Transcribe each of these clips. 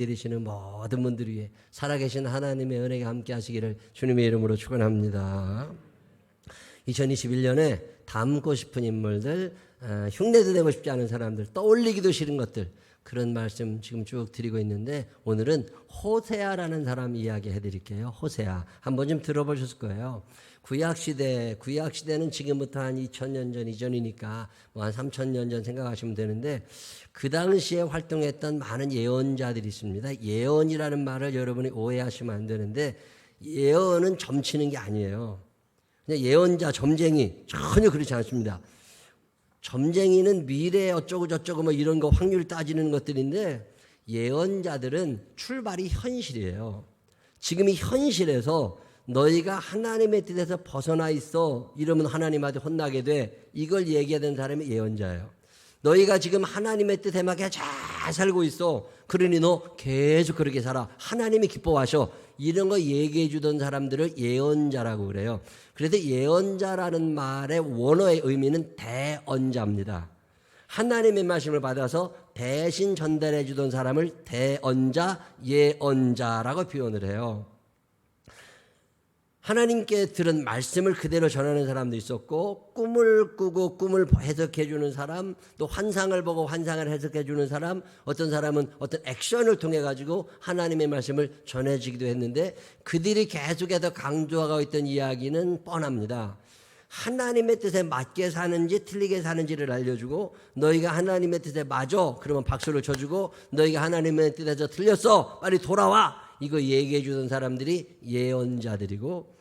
내리시는 모든 분들 위해 살아계신 하나님의 은혜가 함께 하시기를 주님의 이름으로 축원합니다. 2021년에 닮고 싶은 인물들, 흉내도 내고 싶지 않은 사람들, 떠올리기도 싫은 것들, 그런 말씀 지금 쭉 드리고 있는데 오늘은 호세아라는 사람 이야기 해드릴게요. 호세아 한번 좀 들어보셨을 거예요. 구약시대는 지금부터 한 2000년 전 이전이니까 뭐 한 3000년 전 생각하시면 되는데 그 당시에 활동했던 많은 예언자들이 있습니다. 예언이라는 말을 여러분이 오해하시면 안 되는데 예언은 점치는 게 아니에요. 그냥 예언자, 점쟁이 전혀 그렇지 않습니다. 점쟁이는 미래 어쩌고 저쩌고 뭐 이런 거 확률 따지는 것들인데 예언자들은 출발이 현실이에요. 지금 이 현실에서 너희가 하나님의 뜻에서 벗어나 있어 이러면 하나님한테 혼나게 돼. 이걸 얘기하는 사람이 예언자예요. 너희가 지금 하나님의 뜻에 맞게 잘 살고 있어. 그러니 너 계속 그렇게 살아. 하나님이 기뻐하셔. 이런 거 얘기해 주던 사람들을 예언자라고 그래요. 그래서 예언자라는 말의 원어의 의미는 대언자입니다. 하나님의 말씀을 받아서 대신 전달해 주던 사람을 대언자, 예언자라고 표현을 해요. 하나님께 들은 말씀을 그대로 전하는 사람도 있었고, 꿈을 꾸고 꿈을 해석해 주는 사람, 또 환상을 보고 환상을 해석해 주는 사람, 어떤 사람은 어떤 액션을 통해 가지고 하나님의 말씀을 전해주기도 했는데, 그들이 계속해서 강조하고 있던 이야기는 뻔합니다. 하나님의 뜻에 맞게 사는지 틀리게 사는지를 알려주고, 너희가 하나님의 뜻에 맞아 그러면 박수를 쳐주고, 너희가 하나님의 뜻에서 틀렸어 빨리 돌아와 이거 얘기해 주던 사람들이 예언자들이고,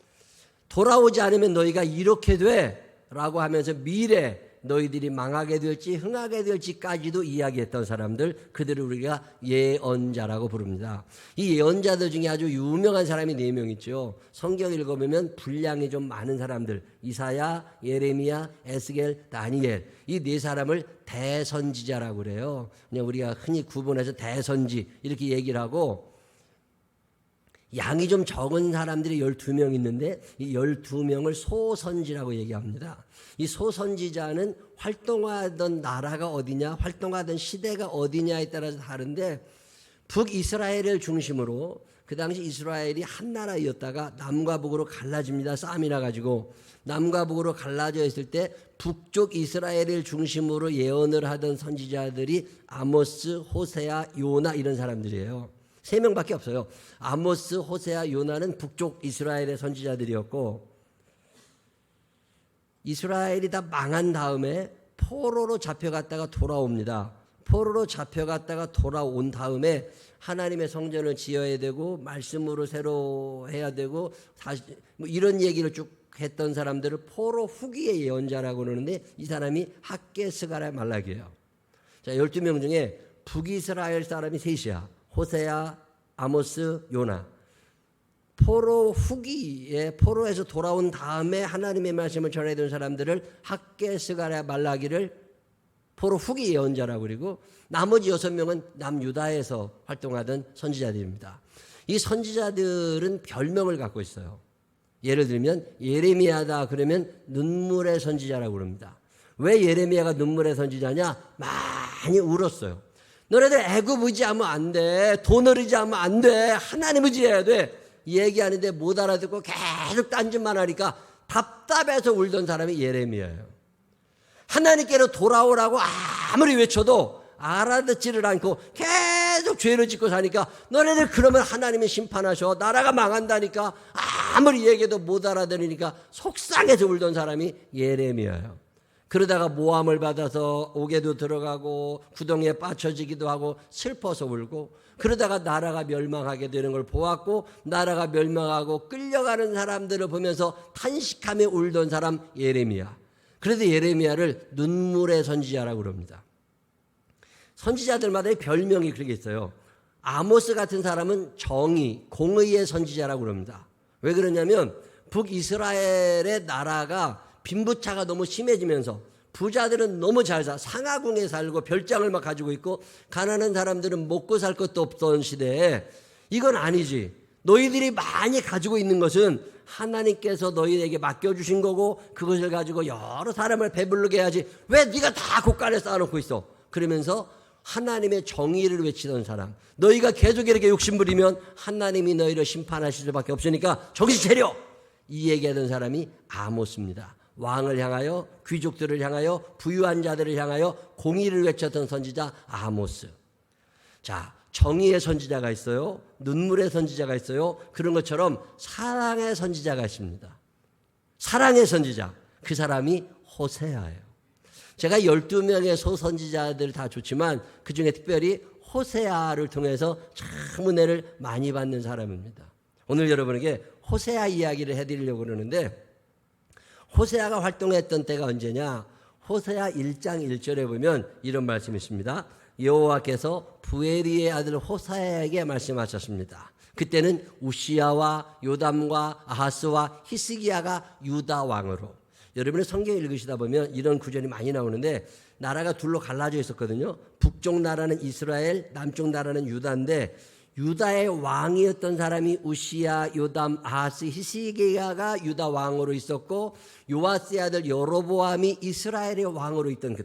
돌아오지 않으면 너희가 이렇게 돼 라고 하면서 미래 너희들이 망하게 될지 흥하게 될지까지도 이야기했던 사람들, 그들을 우리가 예언자라고 부릅니다. 이 예언자들 중에 아주 유명한 사람이 4명 있죠. 성경 읽어보면 분량이 좀 많은 사람들, 이사야, 예레미야, 에스겔, 다니엘, 이 4사람을 대선지자라고 그래요. 그냥 우리가 흔히 구분해서 대선지 이렇게 얘기를 하고, 양이 좀 적은 사람들이 12명 있는데 이 12명을 소선지라고 얘기합니다. 이 소선지자는 활동하던 나라가 어디냐, 활동하던 시대가 어디냐에 따라서 다른데, 북이스라엘을 중심으로 그 당시 이스라엘이 한 나라였다가 남과 북으로 갈라집니다. 싸움이 나가지고 남과 북으로 갈라져 있을 때 북쪽 이스라엘을 중심으로 예언을 하던 선지자들이 아모스, 호세아, 요나 이런 사람들이에요. 3명밖에 없어요. 아모스, 호세아, 요나는 북쪽 이스라엘의 선지자들이었고, 이스라엘이 다 망한 다음에 포로로 잡혀갔다가 돌아옵니다. 포로로 잡혀갔다가 돌아온 다음에 하나님의 성전을 지어야 되고 말씀으로 새로 해야 되고 다시 뭐 이런 얘기를 쭉 했던 사람들을 포로 후기의 예언자라고 그러는데, 이 사람이 학개스가랴 말라기예요. 자, 12명 중에 북이스라엘 사람이 3이야. 호세아, 아모스, 요나. 포로 후기에 포로에서 돌아온 다음에 하나님의 말씀을 전해준 사람들을 학개스가랴 말라기를 포로 후기 예언자라고 그리고, 나머지 6명은 남유다에서 활동하던 선지자들입니다. 이 선지자들은 별명을 갖고 있어요. 예를 들면 예레미야다 그러면 눈물의 선지자라고 그럽니다. 왜 예레미야가 눈물의 선지자냐? 많이 울었어요. 너네들 애굽 의지하면 안 돼. 돈을 의지하면 안 돼. 하나님 의지해야 돼. 얘기하는데 못 알아듣고 계속 딴짓만 하니까 답답해서 울던 사람이 예레미야예요. 하나님께로 돌아오라고 아무리 외쳐도 알아듣지를 않고 계속 죄를 짓고 사니까, 너네들 그러면 하나님이 심판하셔. 나라가 망한다니까. 아무리 얘기해도 못 알아들으니까 속상해서 울던 사람이 예레미야예요. 그러다가 모함을 받아서 옥에도 들어가고 구덩이에 빠쳐지기도 하고 슬퍼서 울고, 그러다가 나라가 멸망하게 되는 걸 보았고, 나라가 멸망하고 끌려가는 사람들을 보면서 탄식하며 울던 사람 예레미야. 그래서 예레미야를 눈물의 선지자라고 그럽니다. 선지자들마다의 별명이 그렇게 있어요. 아모스 같은 사람은 정의, 공의의 선지자라고 그럽니다. 왜 그러냐면 북이스라엘의 나라가 빈부차가 너무 심해지면서 부자들은 너무 잘 상하궁에 살고 별장을 막 가지고 있고, 가난한 사람들은 먹고 살 것도 없던 시대에 이건 아니지. 너희들이 많이 가지고 있는 것은 하나님께서 너희에게 맡겨주신 거고, 그것을 가지고 여러 사람을 배부르게 해야지. 왜 네가 다 곳간에 쌓아놓고 있어? 그러면서 하나님의 정의를 외치던 사람. 너희가 계속 이렇게 욕심부리면 하나님이 너희를 심판하실 수밖에 없으니까 정신 차려. 이 얘기하던 사람이 아모스입니다. 왕을 향하여, 귀족들을 향하여, 부유한 자들을 향하여 공의를 외쳤던 선지자 아모스. 자, 정의의 선지자가 있어요. 눈물의 선지자가 있어요. 그런 것처럼 사랑의 선지자가 있습니다. 사랑의 선지자. 그 사람이 호세아예요. 제가 12명의 소선지자들 다 좋지만 그중에 특별히 호세아를 통해서 참 은혜를 많이 받는 사람입니다. 오늘 여러분에게 호세아 이야기를 해드리려고 그러는데, 호세아가 활동했던 때가 언제냐? 호세아 1장 1절에 보면 이런 말씀이 있습니다. 여호와께서 부에리의 아들 호세아에게 말씀하셨습니다. 그때는 우시야와 요담과 아하스와 히스기야가 유다 왕으로. 여러분의 성경 읽으시다 보면 이런 구절이 많이 나오는데, 나라가 둘로 갈라져 있었거든요. 북쪽 나라는 이스라엘, 남쪽 나라는 유다인데, 유다의 왕이었던 사람이 우시야, 요담, 아하스, 히스기야가 유다 왕으로 있었고, 요아스의 아들 여로보암이 이스라엘의 왕으로 있던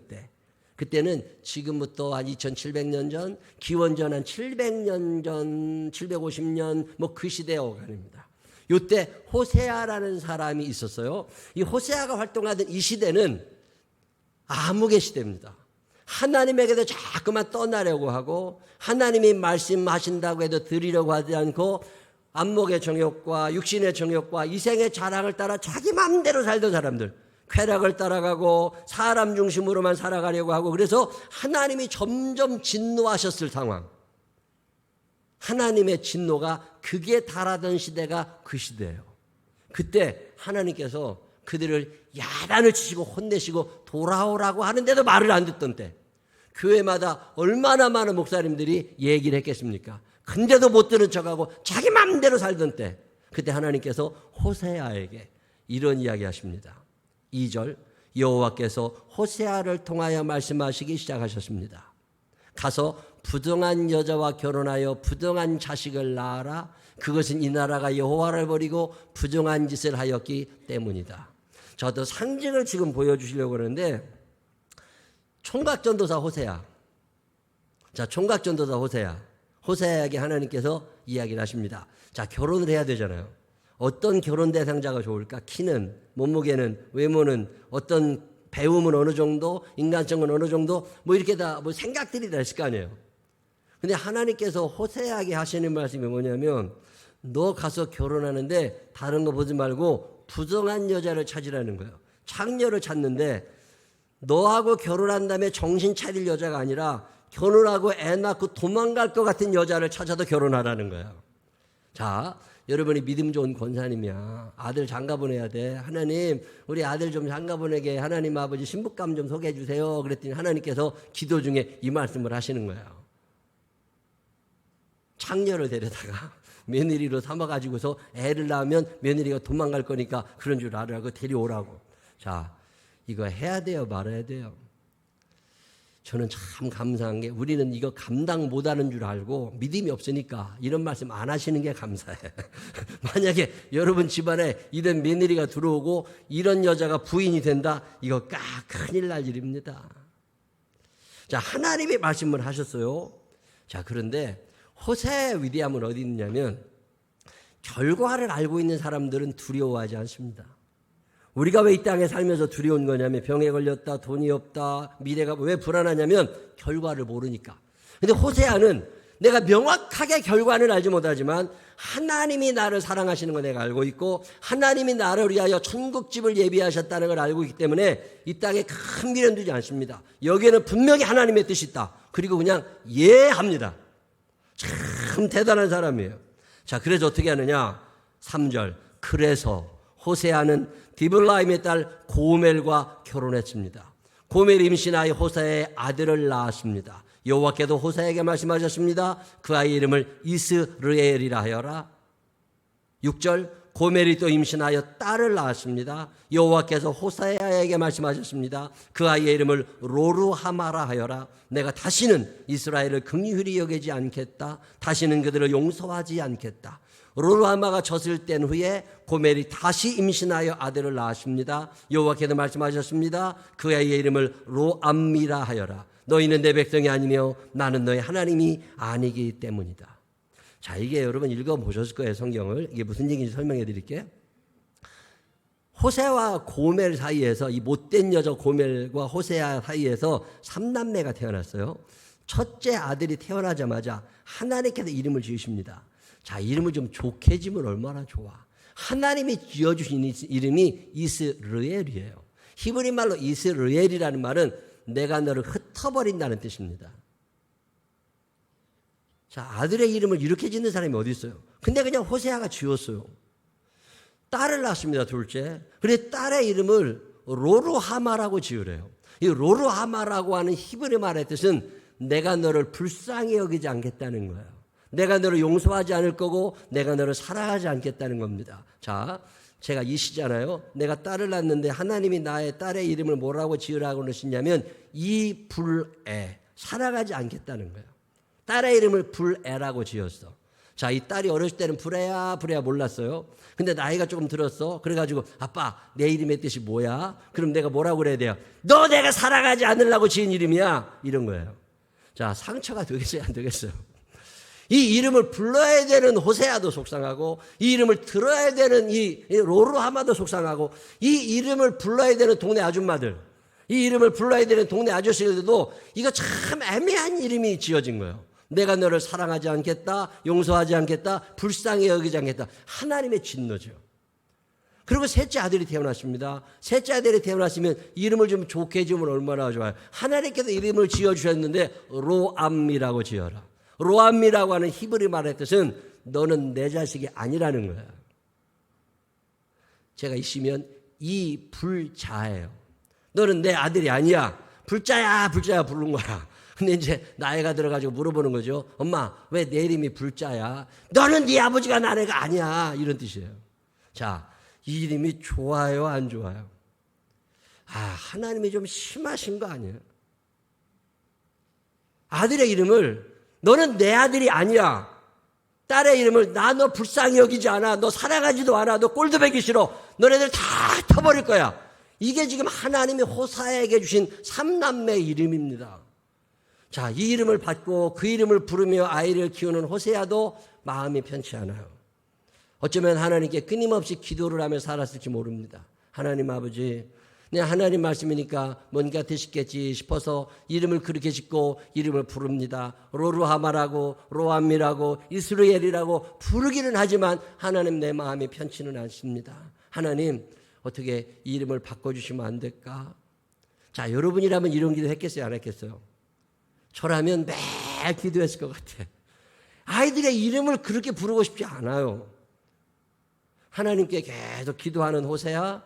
그때는 지금부터 한 2700년 전, 기원전 한 700년 전, 750년 뭐 그 시대의 어간입니다. 이때 호세아라는 사람이 있었어요. 이 호세아가 활동하던 이 시대는 암흑의 시대입니다. 하나님에게도 자꾸만 떠나려고 하고, 하나님이 말씀하신다고 해도 들으려고 하지 않고, 안목의 정욕과 육신의 정욕과 이생의 자랑을 따라 자기 마음대로 살던 사람들, 쾌락을 따라가고 사람 중심으로만 살아가려고 하고, 그래서 하나님이 점점 진노하셨을 상황, 하나님의 진노가 극에 달하던 시대가 그 시대예요. 그때 하나님께서 그들을 야단을 치시고 혼내시고 돌아오라고 하는데도 말을 안 듣던 때, 교회마다 얼마나 많은 목사님들이 얘기를 했겠습니까? 근데도 못 들은 척하고 자기 마음대로 살던 때, 그때 하나님께서 호세아에게 이런 이야기 하십니다. 2절, 여호와께서 호세아를 통하여 말씀하시기 시작하셨습니다. 가서 부정한 여자와 결혼하여 부정한 자식을 낳아라. 그것은 이 나라가 여호와를 버리고 부정한 짓을 하였기 때문이다. 저도 상징을 지금 보여주시려고 하는데, 총각전도사 호세아. 자, 총각전도사 호세아. 호세아에게 하나님께서 이야기를 하십니다. 자, 결혼을 해야 되잖아요. 어떤 결혼 대상자가 좋을까? 키는, 몸무게는, 외모는, 어떤 배움은 어느 정도, 인간성은 어느 정도, 뭐 이렇게 다 뭐 생각들이 다 있을 거 아니에요. 근데 하나님께서 호세아에게 하시는 말씀이 뭐냐면, 너 가서 결혼하는데 다른 거 보지 말고 부정한 여자를 찾으라는 거예요. 창녀를 찾는데, 너하고 결혼한 다음에 정신 차릴 여자가 아니라 결혼하고 애 낳고 도망갈 것 같은 여자를 찾아도 결혼하라는 거예요. 자, 여러분이 믿음 좋은 권사님이야. 아들 장가 보내야 돼. 하나님, 우리 아들 좀 장가 보내게 하나님 아버지 신부감 좀 소개해 주세요. 그랬더니 하나님께서 기도 중에 이 말씀을 하시는 거예요. 창녀를 데려다가 며느리로 삼아가지고서 애를 낳으면 며느리가 도망갈 거니까 그런 줄 알으라고 데려오라고. 자, 이거 해야 돼요, 말아야 돼요? 저는 참 감사한 게, 우리는 이거 감당 못하는 줄 알고 믿음이 없으니까 이런 말씀 안 하시는 게 감사해. 만약에 여러분 집안에 이런 며느리가 들어오고 이런 여자가 부인이 된다, 이거 큰일 날 일입니다. 자, 하나님이 말씀을 하셨어요. 자, 그런데 호세아의 위대함은 어디 있느냐면, 결과를 알고 있는 사람들은 두려워하지 않습니다. 우리가 왜 이 땅에 살면서 두려운 거냐면, 병에 걸렸다, 돈이 없다, 미래가 왜 불안하냐면 결과를 모르니까. 근데 호세아는 내가 명확하게 결과는 알지 못하지만 하나님이 나를 사랑하시는 걸 내가 알고 있고, 하나님이 나를 위하여 천국집을 예비하셨다는 걸 알고 있기 때문에 이 땅에 큰 미련 두지 않습니다. 여기에는 분명히 하나님의 뜻이 있다. 그리고 그냥 합니다. 참 대단한 사람이에요. 자, 그래서 어떻게 하느냐? 3절, 그래서 호세아는 디블라임의 딸 고멜과 결혼했습니다. 고멜이 임신하여 호세아의 아들을 낳았습니다. 여호와께도 호세아에게 말씀하셨습니다. 그 아이 이름을 이스르엘이라 하여라. 6절, 고멜이 또 임신하여 딸을 낳았습니다. 여호와께서 호세아에게 말씀하셨습니다. 그 아이의 이름을 로루하마라 하여라. 내가 다시는 이스라엘을 긍휼히 여기지 않겠다. 다시는 그들을 용서하지 않겠다. 로루하마가 젖을 뗀 후에 고멜이 다시 임신하여 아들을 낳았습니다. 여호와께서 말씀하셨습니다. 그 아이의 이름을 로암미라 하여라. 너희는 내 백성이 아니며 나는 너희 하나님이 아니기 때문이다. 자, 이게 여러분 읽어보셨을 거예요, 성경을. 이게 무슨 얘기인지 설명해 드릴게요. 호세와 고멜 사이에서, 이 못된 여자 고멜과 호세아 사이에서 3남매가 태어났어요. 첫째 아들이 태어나자마자 하나님께서 이름을 지으십니다. 자, 이름을 좀 좋게 지으면 얼마나 좋아. 하나님이 지어주신 이름이 이스르엘이에요. 히브리 말로 이스르엘이라는 말은 내가 너를 흩어버린다는 뜻입니다. 자, 아들의 이름을 이렇게 짓는 사람이 어디 있어요? 근데 그냥 호세아가 지었어요. 딸을 낳았습니다, 둘째. 그런데 딸의 이름을 로루하마라고 지으래요. 이 로루하마라고 하는 히브리 말의 뜻은 내가 너를 불쌍히 여기지 않겠다는 거예요. 내가 너를 용서하지 않을 거고 내가 너를 사랑하지 않겠다는 겁니다. 자, 제가 이시잖아요. 내가 딸을 낳았는데 하나님이 나의 딸의 이름을 뭐라고 지으라고 그러시냐면 이불에, 사랑하지 않겠다는 거예요. 딸의 이름을 불에라고 지었어. 자, 이 딸이 어렸을 때는 불에야 몰랐어요. 근데 나이가 조금 들었어. 그래가지고 아빠, 내 이름의 뜻이 뭐야? 그럼 내가 뭐라고 그래야 돼요? 너 내가 사랑하지 않으려고 지은 이름이야? 이런 거예요. 자, 상처가 되겠어요, 안 되겠어요? 이 이름을 불러야 되는 호세아도 속상하고, 이 이름을 들어야 되는 이 로루하마도 속상하고, 이 이름을 불러야 되는 동네 아줌마들, 이 이름을 불러야 되는 동네 아저씨들도 이거 참 애매한 이름이 지어진 거예요. 내가 너를 사랑하지 않겠다, 용서하지 않겠다, 불쌍히 여기지 않겠다. 하나님의 진노죠. 그리고 셋째 아들이 태어났습니다. 셋째 아들이 태어났으면 이름을 좀 좋게 지으면 얼마나 좋아요. 하나님께서 이름을 지어주셨는데 로암미라고 지어라. 로암미라고 하는 히브리 말의 뜻은 너는 내 자식이 아니라는 거예요. 제가 있으면 이 불자예요. 너는 내 아들이 아니야. 불자야 부른 거야. 근데 이제 나이가 들어가지고 물어보는 거죠. 엄마, 왜 내 이름이 불자야? 너는 네 아버지가 난 애가 아니야. 이런 뜻이에요. 자, 이 이름이 좋아요, 안 좋아요? 아, 하나님이 좀 심하신 거 아니에요? 아들의 이름을 너는 내 아들이 아니야. 딸의 이름을 나 너 불쌍히 여기지 않아. 너 사랑하지도 않아. 너 꼴도 보기 싫어. 너네들 다 터버릴 거야. 이게 지금 하나님이 호사에게 주신 3남매 이름입니다. 자, 이 이름을 받고 그 이름을 부르며 아이를 키우는 호세아도 마음이 편치 않아요. 어쩌면 하나님께 끊임없이 기도를 하며 살았을지 모릅니다. 하나님 아버지, 그냥 하나님 말씀이니까 뭔가 되시겠지 싶어서 이름을 그렇게 짓고 이름을 부릅니다. 로루하마라고, 로암미라고, 이스라엘이라고 부르기는 하지만 하나님 내 마음이 편치는 않습니다. 하나님, 어떻게 이 이름을 바꿔주시면 안 될까? 자, 여러분이라면 이런 기도 했겠어요, 안 했겠어요? 저라면 매일 기도했을 것 같아. 아이들의 이름을 그렇게 부르고 싶지 않아요. 하나님께 계속 기도하는 호세아,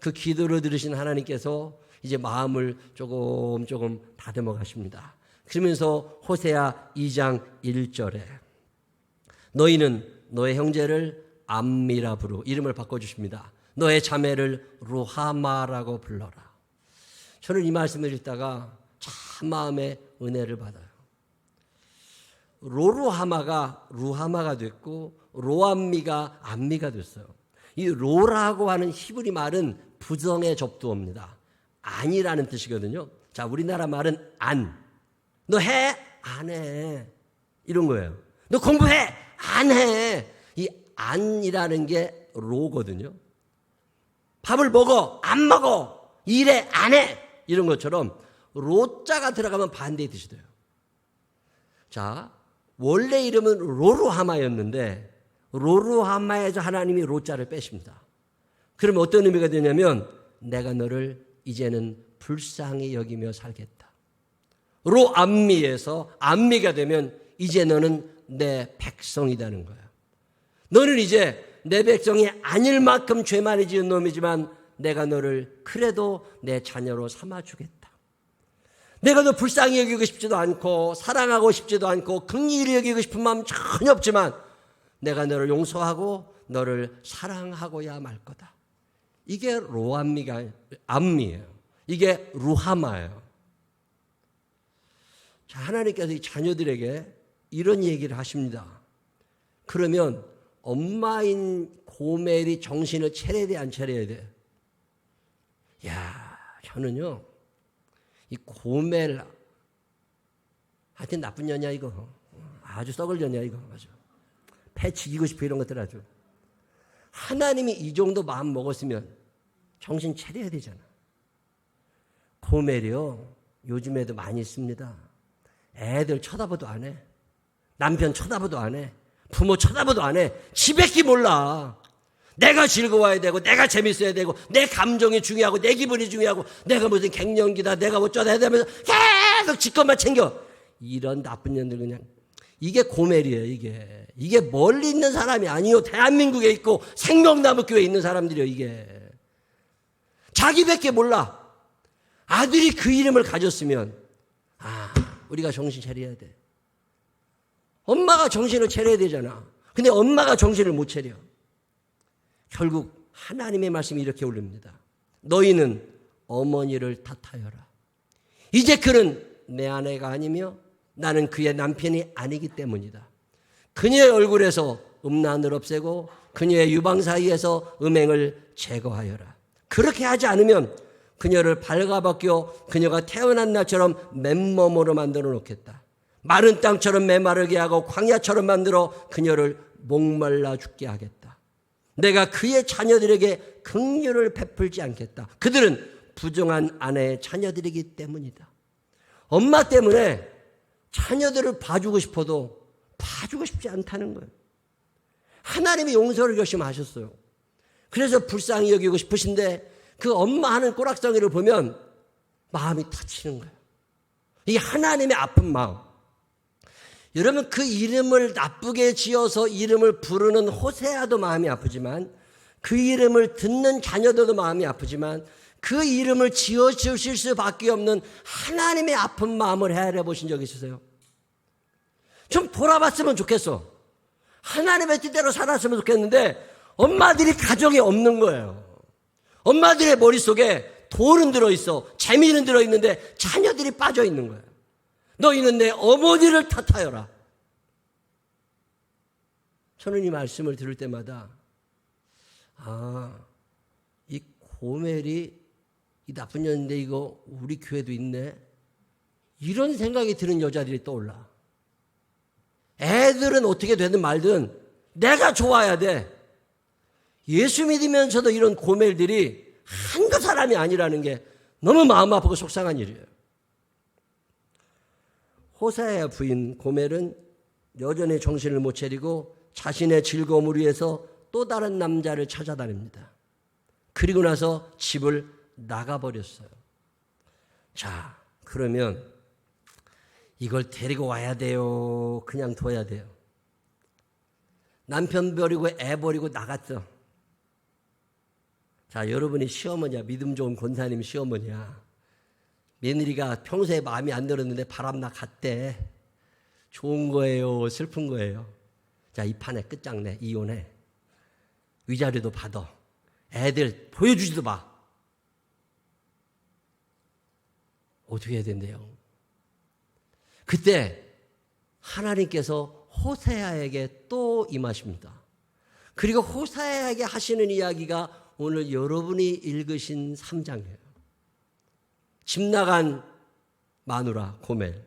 그 기도를 들으신 하나님께서 이제 마음을 조금 다듬어 가십니다. 그러면서 호세아 2장 1절에 너희는 너의 형제를 암미라 부르고 이름을 바꿔주십니다. 너의 자매를 루하마라고 불러라. 저는 이 말씀을 읽다가 참 마음에 은혜를 받아요. 로루하마가 루하마가 됐고 로암미가 암미가 됐어요. 이 로라고 하는 히브리 말은 부정의 접두어입니다. 안이라는 뜻이거든요. 자, 우리나라 말은 안. 너 해? 안 해. 이런 거예요. 너 공부해? 안 해. 이 안이라는 게 로거든요. 밥을 먹어? 안 먹어? 일해? 안 해? 이런 것처럼 로자가 들어가면 반대의 뜻이 돼요. 자, 원래 이름은 로루하마였는데 로루하마에서 하나님이 로자를 빼십니다. 그러면 어떤 의미가 되냐면 내가 너를 이제는 불쌍히 여기며 살겠다. 로암미에서 암미가 되면 이제 너는 내 백성이라는 거야. 너는 이제 내 백성이 아닐 만큼 죄 많이 지은 놈이지만 내가 너를 그래도 내 자녀로 삼아주겠다. 내가 너 불쌍히 여기고 싶지도 않고 사랑하고 싶지도 않고 긍휼히 여기고 싶은 마음 전혀 없지만 내가 너를 용서하고 너를 사랑하고야 말 거다. 이게 로암미가 암미예요. 이게 루하마예요. 자, 하나님께서 이 자녀들에게 이런 얘기를 하십니다. 그러면 엄마인 고멜이 정신을 차려야 돼, 안 차려야 돼? 야, 저는요, 이 고멜 하여튼 나쁜 년이야 이거. 아주 썩을 년이야 이거. 아주 패치기고 싶어 이런 것들 아주. 하나님이 이 정도 마음 먹었으면 정신 차려야 되잖아. 고멜이요. 요즘에도 많이 있습니다. 애들 쳐다봐도 안 해. 남편 쳐다봐도 안 해. 부모 쳐다봐도 안 해. 지밖에 몰라. 내가 즐거워야 되고 내가 재밌어야 되고 내 감정이 중요하고 내 기분이 중요하고 내가 무슨 갱년기다 내가 어쩌다 해야 되면서 계속 지 것만 챙겨. 이런 나쁜 년들 그냥. 이게 고멜이에요. 이게 멀리 있는 사람이 아니요. 대한민국에 있고 생명나무교회에 있는 사람들이요. 이게 자기밖에 몰라. 아들이 그 이름을 가졌으면 우리가 정신 차려야 돼. 엄마가 정신을 차려야 되잖아. 근데 엄마가 정신을 못 차려. 결국 하나님의 말씀이 이렇게 올립니다. 너희는 어머니를 탓하여라. 이제 그는 내 아내가 아니며 나는 그의 남편이 아니기 때문이다. 그녀의 얼굴에서 음란을 없애고 그녀의 유방 사이에서 음행을 제거하여라. 그렇게 하지 않으면 그녀를 발가벗겨 그녀가 태어난 날처럼 맨몸으로 만들어 놓겠다. 마른 땅처럼 메마르게 하고 광야처럼 만들어 그녀를 목말라 죽게 하겠다. 내가 그의 자녀들에게 긍휼을 베풀지 않겠다. 그들은 부정한 아내의 자녀들이기 때문이다. 엄마 때문에 자녀들을 봐주고 싶어도 봐주고 싶지 않다는 거예요. 하나님이 용서를 결심하셨어요. 그래서 불쌍히 여기고 싶으신데 그 엄마 하는 꼬락서기를 보면 마음이 터치는 거예요. 이게 하나님의 아픈 마음. 여러분 그 이름을 나쁘게 지어서 이름을 부르는 호세아도 마음이 아프지만 그 이름을 듣는 자녀들도 마음이 아프지만 그 이름을 지어주실 수밖에 없는 하나님의 아픈 마음을 헤아려 보신 적 있으세요? 좀 돌아봤으면 좋겠어. 하나님의 뜻대로 살았으면 좋겠는데 엄마들이 가정에 없는 거예요. 엄마들의 머릿속에 돈은 들어있어. 재미는 들어있는데 자녀들이 빠져있는 거예요. 너희는 내 어머니를 탓하여라. 저는 이 말씀을 들을 때마다 이 고멜이 이 나쁜 년인데 이거 우리 교회도 있네. 이런 생각이 드는 여자들이 떠올라. 애들은 어떻게 되든 말든 내가 좋아야 돼. 예수 믿으면서도 이런 고멜들이 한두 사람이 아니라는 게 너무 마음 아프고 속상한 일이에요. 호세아의 부인 고멜은 여전히 정신을 못 차리고 자신의 즐거움을 위해서 또 다른 남자를 찾아다닙니다. 그리고 나서 집을 나가버렸어요. 자, 그러면 이걸 데리고 와야 돼요? 그냥 둬야 돼요? 남편 버리고 애 버리고 나갔어. 자, 여러분이 시어머니야. 믿음 좋은 권사님 시어머니야. 며느리가 평소에 마음이 안 들었는데 바람나 갔대. 좋은 거예요? 슬픈 거예요? 자, 이 판에 끝장내. 이혼해. 위자료도 받아. 애들 보여주지도 마. 어떻게 해야 된대요? 그때 하나님께서 호세아에게 또 임하십니다. 그리고 호세아에게 하시는 이야기가 오늘 여러분이 읽으신 3장이에요. 집 나간 마누라 고멜.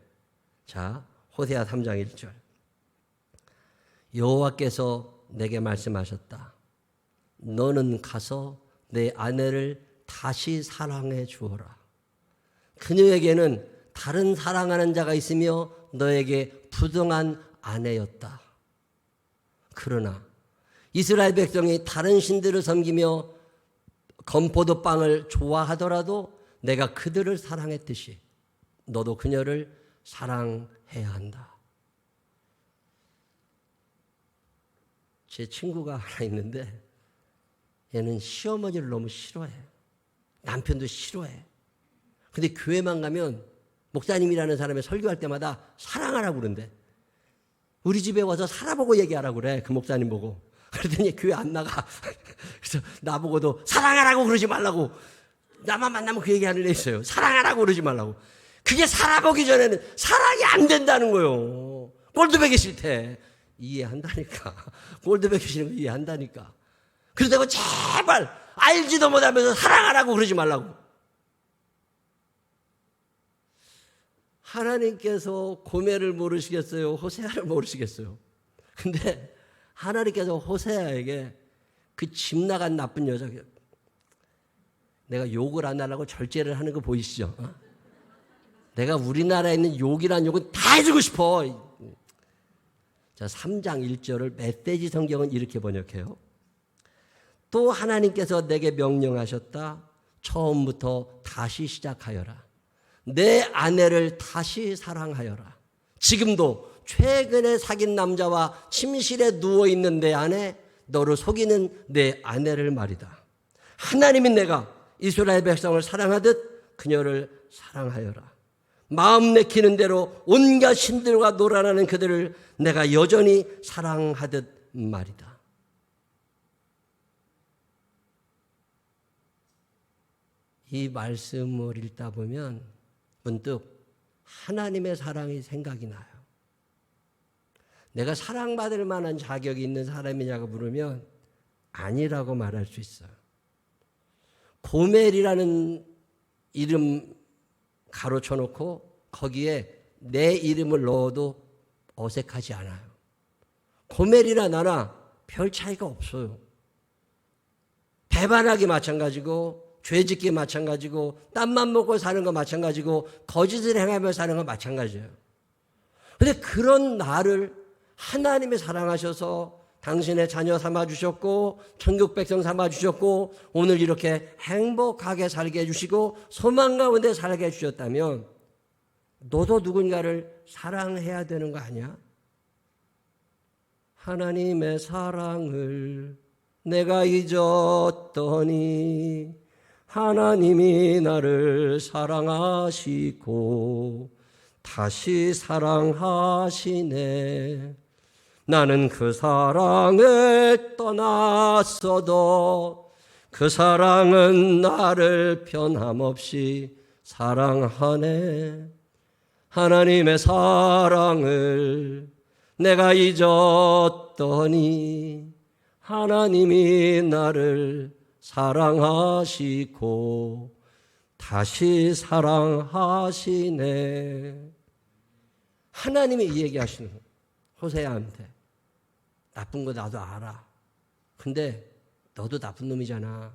자, 호세아 3장 1절. 여호와께서 내게 말씀하셨다. 너는 가서 내 아내를 다시 사랑해 주어라. 그녀에게는 다른 사랑하는 자가 있으며 너에게 부정한 아내였다. 그러나 이스라엘 백성이 다른 신들을 섬기며 건포도 빵을 좋아하더라도 내가 그들을 사랑했듯이 너도 그녀를 사랑해야 한다. 제 친구가 하나 있는데 얘는 시어머니를 너무 싫어해. 남편도 싫어해. 근데 교회만 가면 목사님이라는 사람이 설교할 때마다 사랑하라고 그런대. 우리 집에 와서 살아보고 얘기하라고 그래. 그 목사님 보고. 그러더니 교회 안 나가. 그래서 나보고도 사랑하라고 그러지 말라고. 나만 만나면 그 얘기하는 애 있어요. 사랑하라고 그러지 말라고. 그게 살아보기 전에는 사랑이 안 된다는 거예요. 골드백이 싫대. 이해한다니까. 골드백이 싫은 거 이해한다니까. 그러다가 제발 알지도 못하면서 사랑하라고 그러지 말라고. 하나님께서 고멜을 모르시겠어요? 호세아를 모르시겠어요? 근데 하나님께서 호세아에게 그 집 나간 나쁜 여자, 내가 욕을 안 하려고 절제를 하는 거 보이시죠? 내가 우리나라에 있는 욕이란 욕은 다 해주고 싶어. 자, 3장 1절을 메시지 성경은 이렇게 번역해요. 또 하나님께서 내게 명령하셨다. 처음부터 다시 시작하여라. 내 아내를 다시 사랑하여라. 지금도 최근에 사귄 남자와 침실에 누워있는 내 아내, 너를 속이는 내 아내를 말이다. 하나님이 내가 이스라엘 백성을 사랑하듯 그녀를 사랑하여라. 마음 내키는 대로 온갖 신들과 놀아나는 그들을 내가 여전히 사랑하듯 말이다. 이 말씀을 읽다 보면 문득 하나님의 사랑이 생각이 나요. 내가 사랑받을 만한 자격이 있는 사람이냐고 물으면 아니라고 말할 수 있어요. 고멜이라는 이름 가로쳐 놓고 거기에 내 이름을 넣어도 어색하지 않아요. 고멜이나 나나 별 차이가 없어요. 배반하기 마찬가지고 죄짓기 마찬가지고 땀만 먹고 사는 거 마찬가지고 거짓을 행하며 사는 거 마찬가지예요. 그런데 그런 나를 하나님이 사랑하셔서 당신의 자녀 삼아주셨고 천국 백성 삼아주셨고 오늘 이렇게 행복하게 살게 해주시고 소망 가운데 살게 해주셨다면 너도 누군가를 사랑해야 되는 거 아니야? 하나님의 사랑을 내가 잊었더니 하나님이 나를 사랑하시고 다시 사랑하시네. 나는 그 사랑을 떠났어도 그 사랑은 나를 변함없이 사랑하네. 하나님의 사랑을 내가 잊었더니 하나님이 나를 사랑하시고 다시 사랑하시네. 하나님이 이 얘기하시는 거예요. 호세아한테. 나쁜 거 나도 알아. 근데 너도 나쁜 놈이잖아.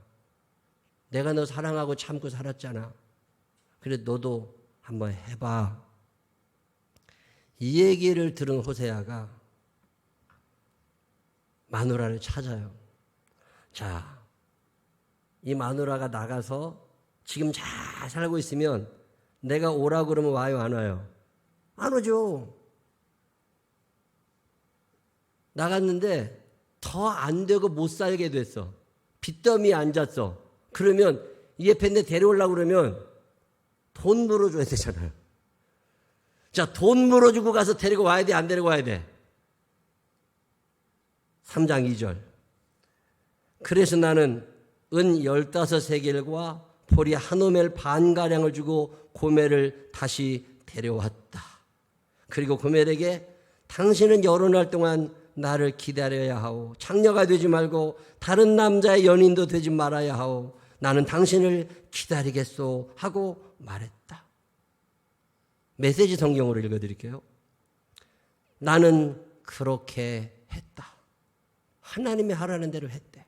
내가 너 사랑하고 참고 살았잖아. 그래 너도 한번 해봐. 이 얘기를 들은 호세아가 마누라를 찾아요. 자, 이 마누라가 나가서 지금 잘 살고 있으면 내가 오라고 그러면 와요, 안 와요? 안 오죠. 나갔는데 더 안 되고 못 살게 됐어. 빚더미에 앉았어. 그러면 이 옆에 데려오려고 그러면 돈 물어줘야 되잖아요. 자, 돈 물어주고 가서 데리고 와야 돼, 안 데리고 와야 돼? 3장 2절. 그래서 나는 은 15세겔과 보리 한 오멜 반가량을 주고 고멜을 다시 데려왔다. 그리고 고멜에게 당신은 여러 날 동안 나를 기다려야 하오. 장녀가 되지 말고 다른 남자의 연인도 되지 말아야 하오. 나는 당신을 기다리겠소 하고 말했다. 메시지 성경으로 읽어드릴게요. 나는 그렇게 했다. 하나님이 하라는 대로 했대.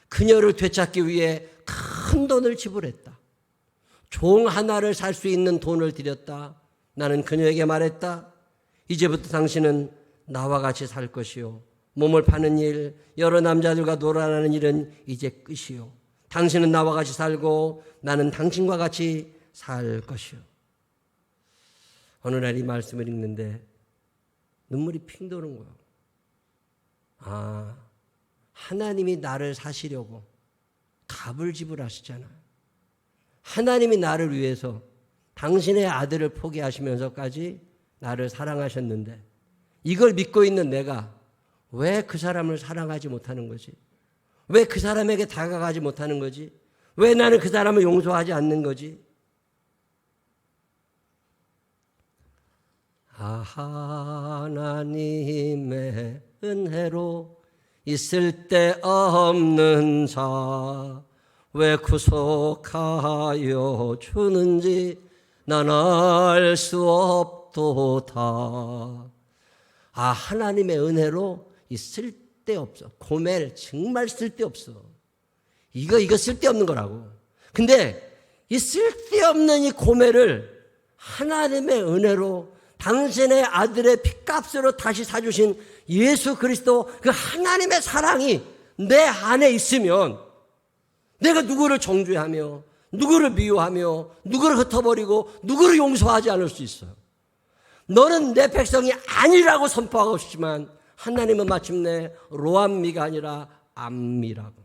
그녀를 되찾기 위해 큰 돈을 지불했다. 종 하나를 살 수 있는 돈을 들였다. 나는 그녀에게 말했다. 이제부터 당신은 나와 같이 살 것이요. 몸을 파는 일, 여러 남자들과 놀아나는 일은 이제 끝이요. 당신은 나와 같이 살고 나는 당신과 같이 살 것이요. 어느 날 이 말씀을 읽는데 눈물이 핑 도는 거예요. 아, 하나님이 나를 사시려고 값을 지불하시잖아요. 하나님이 나를 위해서 당신의 아들을 포기하시면서까지 나를 사랑하셨는데 이걸 믿고 있는 내가 왜 그 사람을 사랑하지 못하는 거지? 왜 그 사람에게 다가가지 못하는 거지? 왜 나는 그 사람을 용서하지 않는 거지? 하나님의 은혜로 있을 데 없는 자 왜 구속하여 주는지 난 알 수 없도다. 하나님의 은혜로 이 쓸데없어. 고멜 정말 쓸데없어. 이거 쓸데없는 거라고. 근데 이 쓸데없는 이 고멜을 하나님의 은혜로 당신의 아들의 핏값으로 다시 사주신 예수 그리스도 그 하나님의 사랑이 내 안에 있으면 내가 누구를 정죄하며 누구를 미워하며 누구를 흩어버리고 누구를 용서하지 않을 수 있어요. 너는 내 백성이 아니라고 선포하고 싶지만 하나님은 마침내 로암미가 아니라 암미라고.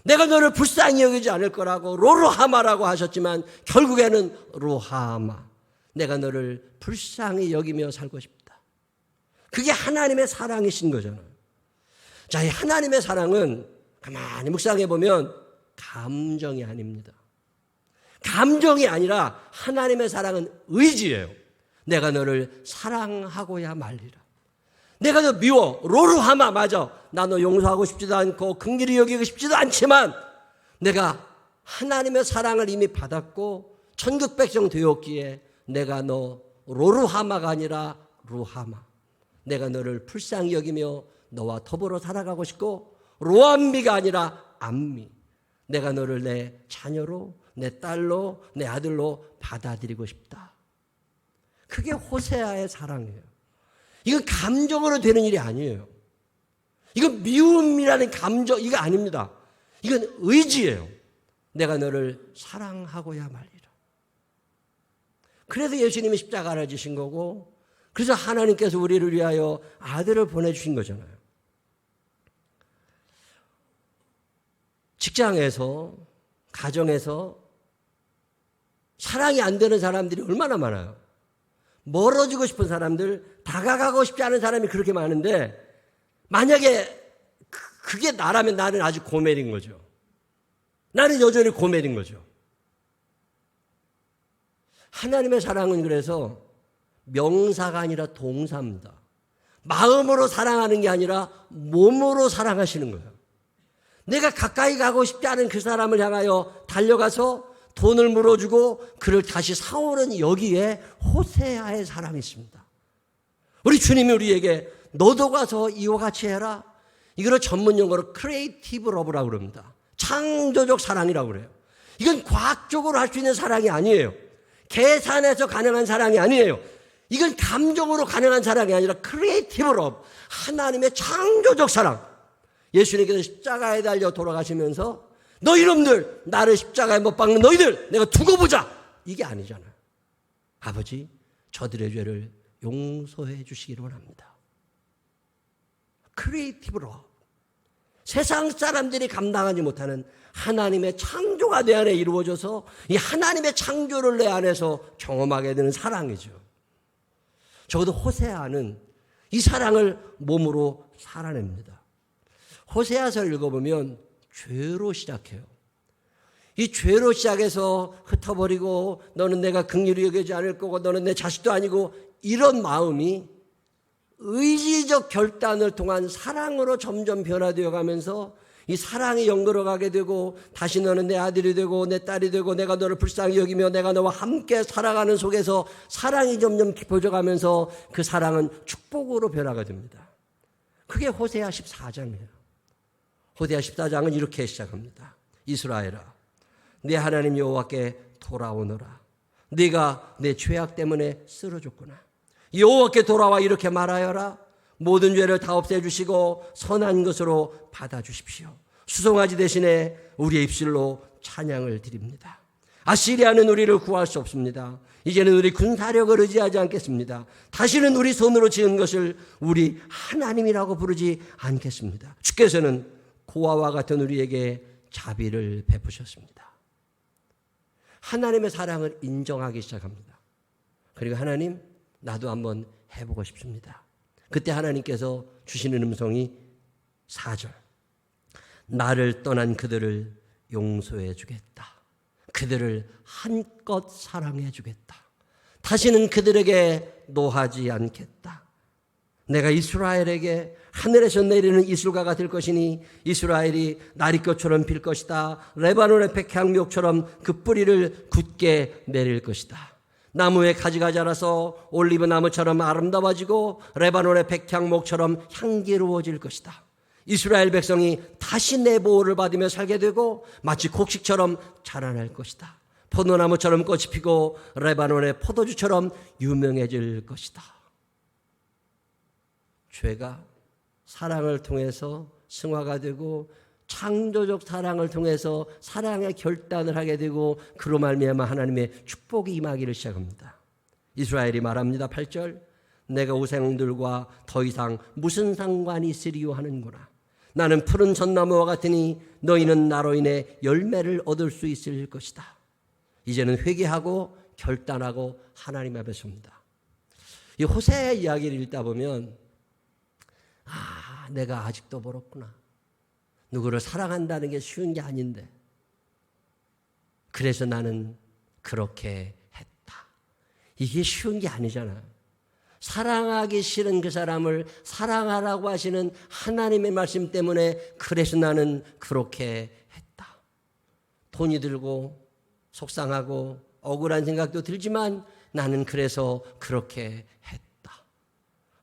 내가 너를 불쌍히 여기지 않을 거라고 로로하마라고 하셨지만 결국에는 로하마. 내가 너를 불쌍히 여기며 살고 싶다. 그게 하나님의 사랑이신 거잖아요. 자, 이 하나님의 사랑은 가만히 묵상해 보면 감정이 아닙니다. 감정이 아니라 하나님의 사랑은 의지예요. 내가 너를 사랑하고야 말리라. 내가 너 미워. 로루하마 맞아. 나 너 용서하고 싶지도 않고 긍휼히 여기고 싶지도 않지만 내가 하나님의 사랑을 이미 받았고 천국 백성 되었기에 내가 너 로루하마가 아니라 루하마. 내가 너를 불쌍히 여기며 너와 더불어 살아가고 싶고 로암미가 아니라 암미. 내가 너를 내 자녀로 내 딸로 내 아들로 받아들이고 싶다. 그게 호세아의 사랑이에요. 이건 감정으로 되는 일이 아니에요. 이건 미움이라는 감정 이거 아닙니다. 이건 의지예요. 내가 너를 사랑하고야 말리라. 그래서 예수님이 십자가를 지신 거고 그래서 하나님께서 우리를 위하여 아들을 보내주신 거잖아요. 직장에서 가정에서 사랑이 안 되는 사람들이 얼마나 많아요. 멀어지고 싶은 사람들, 다가가고 싶지 않은 사람이 그렇게 많은데 만약에 그게 나라면 나는 아직 고멜인 거죠. 나는 여전히 고멜인 거죠. 하나님의 사랑은 그래서 명사가 아니라 동사입니다. 마음으로 사랑하는 게 아니라 몸으로 사랑하시는 거예요. 내가 가까이 가고 싶지 않은 그 사람을 향하여 달려가서 돈을 물어주고 그를 다시 사오는 여기에 호세아의 사랑이 있습니다. 우리 주님이 우리에게 너도 가서 이와 같이 해라. 이거를 전문 용어로 크리에이티브 러브라고 그럽니다. 창조적 사랑이라고 그래요. 이건 과학적으로 할 수 있는 사랑이 아니에요. 계산해서 가능한 사랑이 아니에요. 이건 감정으로 가능한 사랑이 아니라 크리에이티브 러브. 하나님의 창조적 사랑. 예수님께서 십자가에 달려 돌아가시면서 너 이놈들 나를 십자가에 못 박는 너희들 내가 두고 보자 이게 아니잖아요. 아버지 저들의 죄를 용서해 주시기를 원합니다. 크리에이티브 러브. 세상 사람들이 감당하지 못하는 하나님의 창조가 내 안에 이루어져서 이 하나님의 창조를 내 안에서 경험하게 되는 사랑이죠. 적어도 호세아는 이 사랑을 몸으로 살아냅니다. 호세아서를 읽어보면 죄로 시작해요. 이 죄로 시작해서 흩어버리고 너는 내가 긍휼히 여기지 않을 거고 너는 내 자식도 아니고 이런 마음이 의지적 결단을 통한 사랑으로 점점 변화되어 가면서 이 사랑이 연결어가게 되고 다시 너는 내 아들이 되고 내 딸이 되고 내가 너를 불쌍히 여기며 내가 너와 함께 살아가는 속에서 사랑이 점점 깊어져 가면서 그 사랑은 축복으로 변화가 됩니다. 그게 호세아 14장이에요. 호세아 14장은 이렇게 시작합니다. 이스라엘아 내 하나님 여호와께 돌아오너라. 네가 내 죄악 때문에 쓰러졌구나. 여호와께 돌아와 이렇게 말하여라. 모든 죄를 다 없애주시고 선한 것으로 받아주십시오. 수송아지 대신에 우리의 입술로 찬양을 드립니다. 아시리아는 우리를 구할 수 없습니다. 이제는 우리 군사력을 의지하지 않겠습니다. 다시는 우리 손으로 지은 것을 우리 하나님이라고 부르지 않겠습니다. 주께서는 고아와 같은 우리에게 자비를 베푸셨습니다. 하나님의 사랑을 인정하기 시작합니다. 그리고 하나님 나도 한번 해보고 싶습니다. 그때 하나님께서 주시는 음성이 4절. 나를 떠난 그들을 용서해 주겠다. 그들을 한껏 사랑해 주겠다. 다시는 그들에게 노하지 않겠다. 내가 이스라엘에게 하늘에서 내리는 이슬가가 될 것이니 이스라엘이 나리꽃처럼 필 것이다. 레바논의 백향목처럼 그 뿌리를 굳게 내릴 것이다. 나무에 가지가 자라서 올리브 나무처럼 아름다워지고 레바논의 백향목처럼 향기로워질 것이다. 이스라엘 백성이 다시 내 보호를 받으며 살게 되고 마치 곡식처럼 자라날 것이다. 포도나무처럼 꽃이 피고 레바논의 포도주처럼 유명해질 것이다. 죄가 사랑을 통해서 승화가 되고 창조적 사랑을 통해서 사랑의 결단을 하게 되고 그로 말미암아 하나님의 축복이 임하기를 시작합니다. 이스라엘이 말합니다. 8절 내가 우상들과 더 이상 무슨 상관이 있으리요 하는구나. 나는 푸른 전나무와 같으니 너희는 나로 인해 열매를 얻을 수 있을 것이다. 이제는 회개하고 결단하고 하나님 앞에 섭니다. 이 호세의 이야기를 읽다 보면 내가 아직도 멀었구나. 누구를 사랑한다는 게 쉬운 게 아닌데 그래서 나는 그렇게 했다. 이게 쉬운 게 아니잖아요. 사랑하기 싫은 그 사람을 사랑하라고 하시는 하나님의 말씀 때문에 그래서 나는 그렇게 했다. 돈이 들고 속상하고 억울한 생각도 들지만 나는 그래서 그렇게 했다.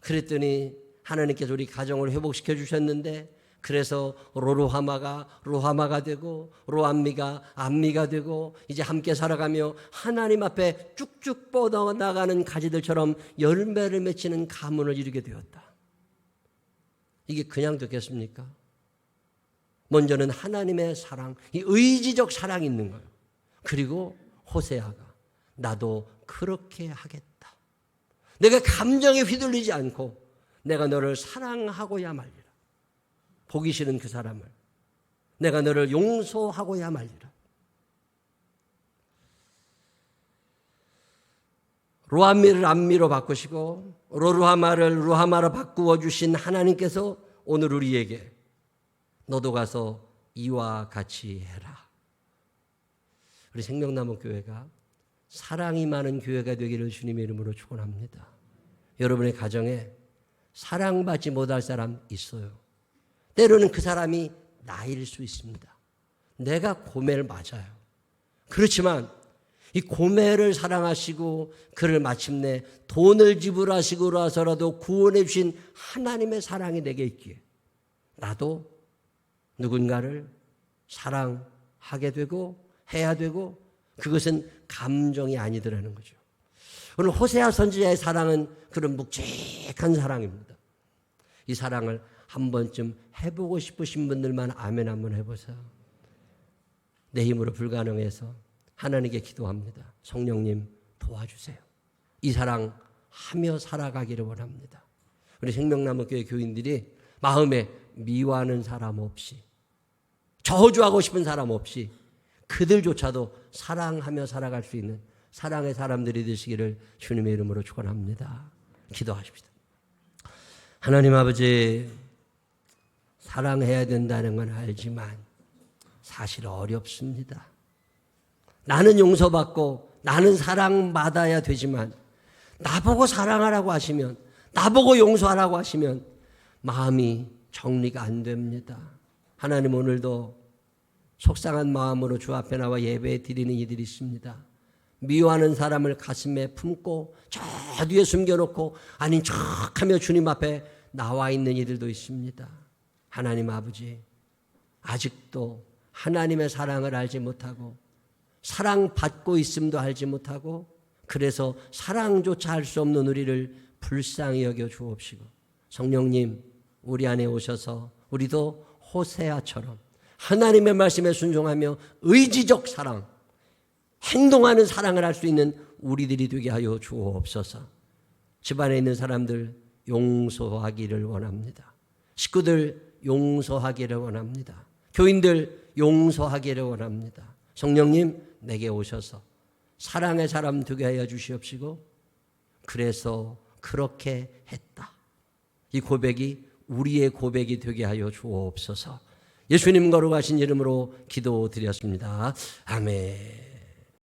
그랬더니 하나님께서 우리 가정을 회복시켜 주셨는데 그래서 로하마가 되고 로암미가 암미가 되고 이제 함께 살아가며 하나님 앞에 쭉쭉 뻗어나가는 가지들처럼 열매를 맺히는 가문을 이루게 되었다. 이게 그냥 됐겠습니까? 먼저는 하나님의 사랑, 이 의지적 사랑이 있는 거예요. 그리고 호세아가 나도 그렇게 하겠다. 내가 감정에 휘둘리지 않고 내가 너를 사랑하고야 말리라. 보기 싫은 그 사람을 내가 너를 용서하고야 말리라. 로암미를 암미로 바꾸시고 로루하마를 루하마로 바꾸어 주신 하나님께서 오늘 우리에게 너도 가서 이와 같이 해라. 우리 생명나무 교회가 사랑이 많은 교회가 되기를 주님의 이름으로 축원합니다. 여러분의 가정에 사랑받지 못할 사람 있어요. 때로는 그 사람이 나일 수 있습니다. 내가 고멜 맞아요. 그렇지만 이 고멜을 사랑하시고 그를 마침내 돈을 지불하시고 나서라도 구원해 주신 하나님의 사랑이 내게 있기에 나도 누군가를 사랑하게 되고 해야 되고 그것은 감정이 아니더라는 거죠. 오늘 호세아 선지자의 사랑은 그런 묵직한 사랑입니다. 이 사랑을 한 번쯤 해보고 싶으신 분들만 아멘 한번 해보세요. 내 힘으로 불가능해서 하나님께 기도합니다. 성령님 도와주세요. 이 사랑 하며 살아가기를 원합니다. 우리 생명나무 교회 교인들이 마음에 미워하는 사람 없이 저주하고 싶은 사람 없이 그들조차도 사랑하며 살아갈 수 있는 사랑의 사람들이 되시기를 주님의 이름으로 축원합니다. 기도하십시다. 하나님 아버지, 사랑해야 된다는 건 알지만 사실 어렵습니다. 나는 용서받고 나는 사랑받아야 되지만 나보고 사랑하라고 하시면 나보고 용서하라고 하시면 마음이 정리가 안 됩니다. 하나님 오늘도 속상한 마음으로 주 앞에 나와 예배 드리는 이들이 있습니다. 미워하는 사람을 가슴에 품고 저 뒤에 숨겨놓고 아닌 척하며 주님 앞에 나와 있는 이들도 있습니다. 하나님 아버지, 아직도 하나님의 사랑을 알지 못하고 사랑받고 있음도 알지 못하고 그래서 사랑조차 할 수 없는 우리를 불쌍히 여겨 주옵시고 성령님 우리 안에 오셔서 우리도 호세아처럼 하나님의 말씀에 순종하며 의지적 사랑, 행동하는 사랑을 할 수 있는 우리들이 되게 하여 주옵소서. 집안에 있는 사람들 용서하기를 원합니다. 식구들 용서하기를 원합니다. 교인들 용서하기를 원합니다. 성령님 내게 오셔서 사랑의 사람 되게 하여 주시옵시고 그래서 그렇게 했다. 이 고백이 우리의 고백이 되게 하여 주옵소서. 예수님 거룩하신 이름으로 기도드렸습니다. 아멘.